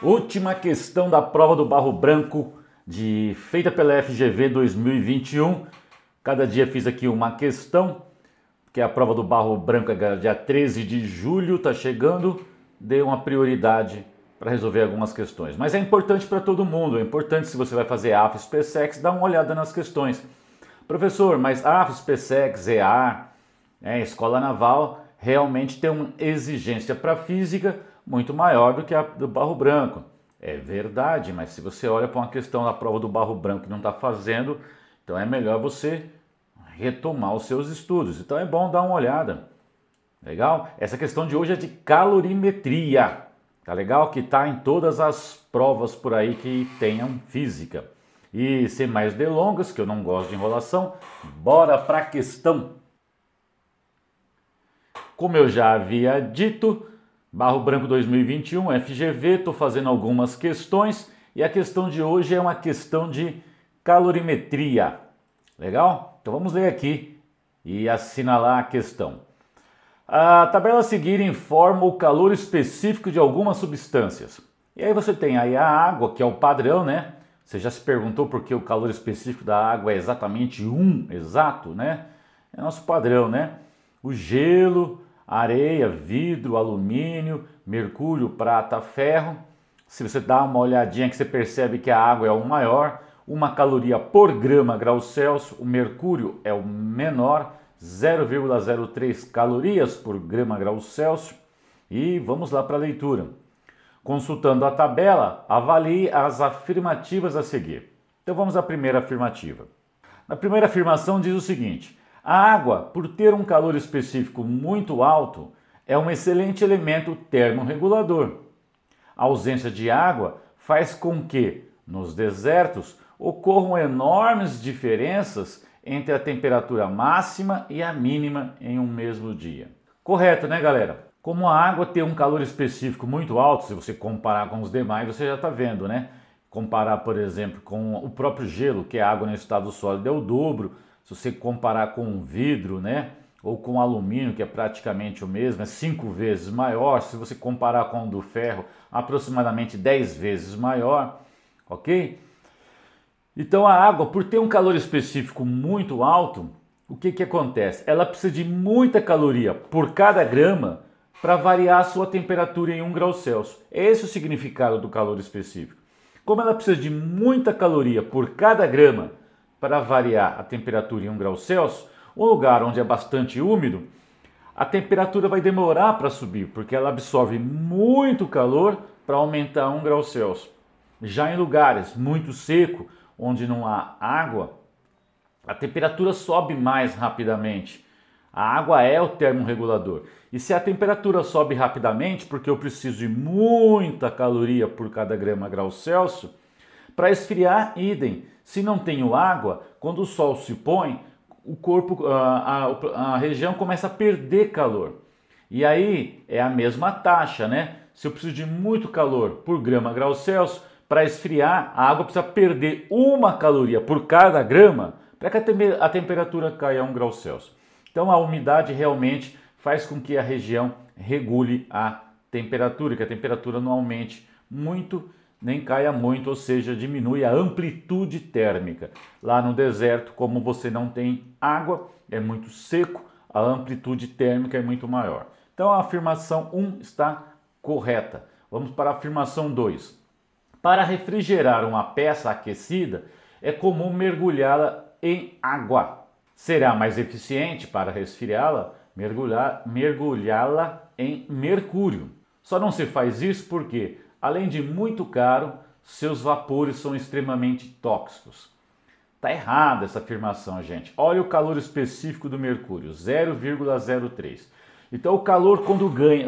Última questão da prova do barro branco feita pela FGV 2021. Cada dia fiz aqui uma questão, que a prova do barro branco é dia 13 de julho, está chegando. Dei uma prioridade para resolver algumas questões. Mas é importante para todo mundo, é importante se você vai fazer AFES, PSEX, dar uma olhada nas questões. Professor, mas AFES, PSEX, EA, Escola Naval, realmente tem uma exigência para física muito maior do que a do barro branco. É verdade, mas se você olha para uma questão da prova do barro branco que não está fazendo, então é melhor você retomar os seus estudos. Então é bom dar uma olhada. Legal? Essa questão de hoje é de calorimetria. Tá legal? Que está em todas as provas por aí que tenham física. E sem mais delongas, que eu não gosto de enrolação, bora para a questão. Como eu já havia dito, Barro Branco 2021, FGV, estou fazendo algumas questões e a questão de hoje é uma questão de calorimetria. Legal? Então vamos ler aqui e assinalar a questão. A tabela a seguir informa o calor específico de algumas substâncias. E aí você tem aí a água, que é o padrão, né? Você já se perguntou por que o calor específico da água é exatamente 1 exato, né? É nosso padrão, né? O gelo, areia, vidro, alumínio, mercúrio, prata, ferro. Se você dá uma olhadinha que você percebe que a água é o maior, 1 caloria por grama grau Celsius, o mercúrio é o menor, 0,03 calorias por grama grau Celsius. E vamos lá para a leitura. Consultando a tabela, avalie as afirmativas a seguir. Então vamos à primeira afirmativa. Na primeira afirmação diz o seguinte: a água, por ter um calor específico muito alto, é um excelente elemento termorregulador. A ausência de água faz com que, nos desertos, ocorram enormes diferenças entre a temperatura máxima e a mínima em um mesmo dia. Correto, né, galera? Como a água tem um calor específico muito alto, se você comparar com os demais, você já está vendo, né? Comparar, por exemplo, com o próprio gelo, que é água no estado sólido, é o dobro. Se você comparar com o vidro, né? Ou com o alumínio, que é praticamente o mesmo, é 5 vezes maior. Se você comparar com o do ferro, aproximadamente 10 vezes maior, ok? Então a água, por ter um calor específico muito alto, o que acontece? Ela precisa de muita caloria por cada grama para variar a sua temperatura em 1 grau Celsius. Esse é o significado do calor específico. Como ela precisa de muita caloria por cada grama para variar a temperatura em 1 grau Celsius, um lugar onde é bastante úmido, a temperatura vai demorar para subir, porque ela absorve muito calor para aumentar 1 grau Celsius. Já em lugares muito secos, onde não há água, a temperatura sobe mais rapidamente. A água é o termorregulador. E se a temperatura sobe rapidamente, porque eu preciso de muita caloria por cada grama grau Celsius, para esfriar, idem. Se não tenho água, quando o sol se põe, o corpo, a região começa a perder calor. E aí é a mesma taxa, né? Se eu preciso de muito calor por grama grau Celsius, para esfriar, a água precisa perder 1 caloria por cada grama para que a temperatura caia a 1 grau Celsius. Então a umidade realmente faz com que a região regule a temperatura, que a temperatura não aumente muito nem caia muito, ou seja, diminui a amplitude térmica. Lá no deserto, como você não tem água, é muito seco, a amplitude térmica é muito maior. Então a afirmação 1 está correta. Vamos para a afirmação 2. Para refrigerar uma peça aquecida, é comum mergulhá-la em água. Será mais eficiente para resfriá-la mergulhá-la em mercúrio. Só não se faz isso porque, além de muito caro, seus vapores são extremamente tóxicos. Está errada essa afirmação, gente. Olha o calor específico do mercúrio, 0,03. Então o calor quando ganha,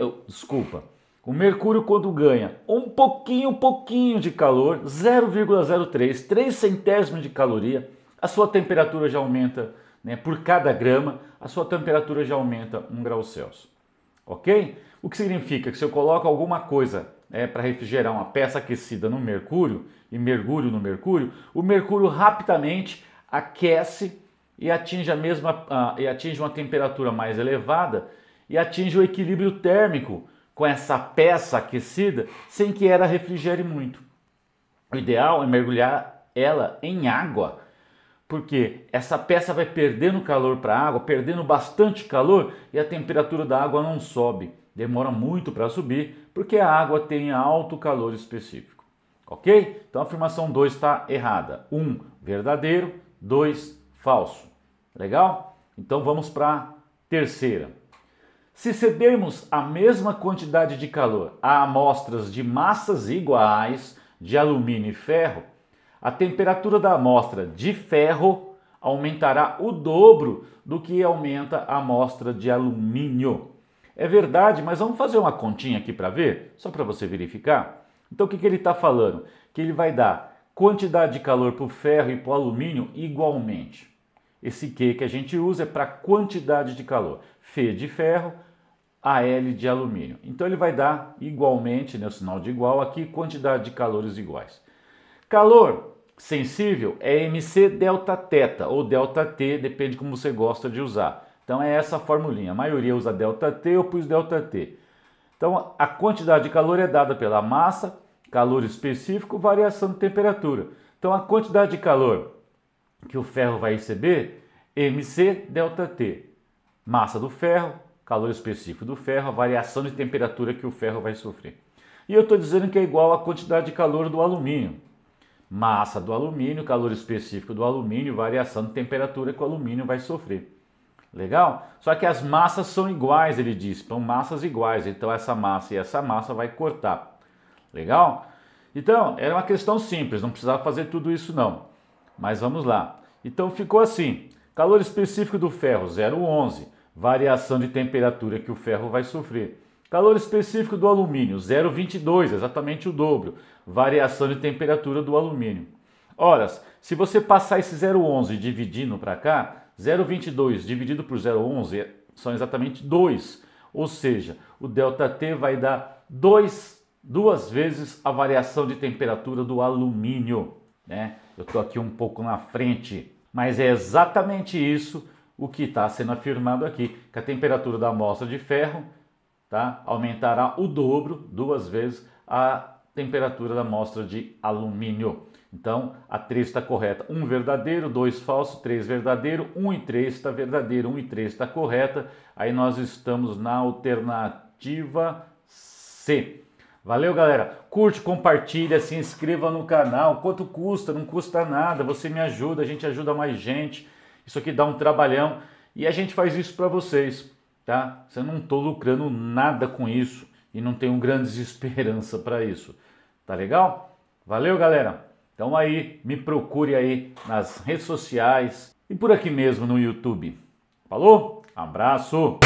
o mercúrio quando ganha um pouquinho de calor, 0,03, 3 centésimos de caloria, a sua temperatura já aumenta, né, por cada grama, a sua temperatura já aumenta 1 grau Celsius. Ok? O que significa que se eu coloco alguma coisa para refrigerar uma peça aquecida no mercúrio e mergulho no mercúrio, o mercúrio rapidamente aquece e atinge atinge uma temperatura mais elevada e atinge o equilíbrio térmico com essa peça aquecida sem que ela refrigere muito. O ideal é mergulhar ela em água, porque essa peça vai perdendo calor para a água, perdendo bastante calor e a temperatura da água não sobe. Demora muito para subir, porque a água tem alto calor específico. Ok? Então a afirmação 2 está errada. 1, verdadeiro. 2, falso. Legal? Então vamos para a terceira. Se cedermos a mesma quantidade de calor a amostras de massas iguais de alumínio e ferro, a temperatura da amostra de ferro aumentará o dobro do que aumenta a amostra de alumínio. É verdade, mas vamos fazer uma continha aqui para ver, só para você verificar. Então o que ele está falando? Que ele vai dar quantidade de calor para o ferro e para o alumínio igualmente. Esse Q que a gente usa é para quantidade de calor. F de ferro, AL de alumínio. Então ele vai dar igualmente, né, o sinal de igual aqui, quantidade de calores iguais. Calor sensível é MC delta θ ou delta T, depende como você gosta de usar. Então é essa formulinha. A maioria usa delta T, eu pus delta T. Então a quantidade de calor é dada pela massa, calor específico, variação de temperatura. Então a quantidade de calor que o ferro vai receber, MC delta T. Massa do ferro, calor específico do ferro, a variação de temperatura que o ferro vai sofrer. E eu estou dizendo que é igual à quantidade de calor do alumínio. Massa do alumínio, calor específico do alumínio, variação de temperatura que o alumínio vai sofrer. Legal? Só que as massas são iguais, ele diz, são massas iguais, então essa massa e essa massa vai cortar. Legal? Então, era uma questão simples, não precisava fazer tudo isso não. Mas vamos lá. Então ficou assim, calor específico do ferro 0,11, variação de temperatura que o ferro vai sofrer. Calor específico do alumínio 0,22, exatamente o dobro, variação de temperatura do alumínio. Ora, se você passar esse 0,11 dividindo para cá, 0,22 dividido por 0,11 são exatamente 2, ou seja, o ΔT vai dar duas vezes a variação de temperatura do alumínio, né? Eu estou aqui um pouco na frente, mas é exatamente isso o que está sendo afirmado aqui, que a temperatura da amostra de ferro, tá, aumentará o dobro, 2 vezes, a temperatura da amostra de alumínio. Então, a 3 está correta. 1 verdadeiro, 2 falso, 3 verdadeiro, 1 e 3 está verdadeiro, 1 e 3 está correta. Aí nós estamos na alternativa C. Valeu, galera. Curte, compartilha, se inscreva no canal. Quanto custa? Não custa nada. Você me ajuda, a gente ajuda mais gente. Isso aqui dá um trabalhão e a gente faz isso para vocês, tá? Eu não estou lucrando nada com isso e não tenho grandes esperanças para isso. Tá legal? Valeu, galera. Então aí, me procure aí nas redes sociais e por aqui mesmo no YouTube. Falou? Abraço!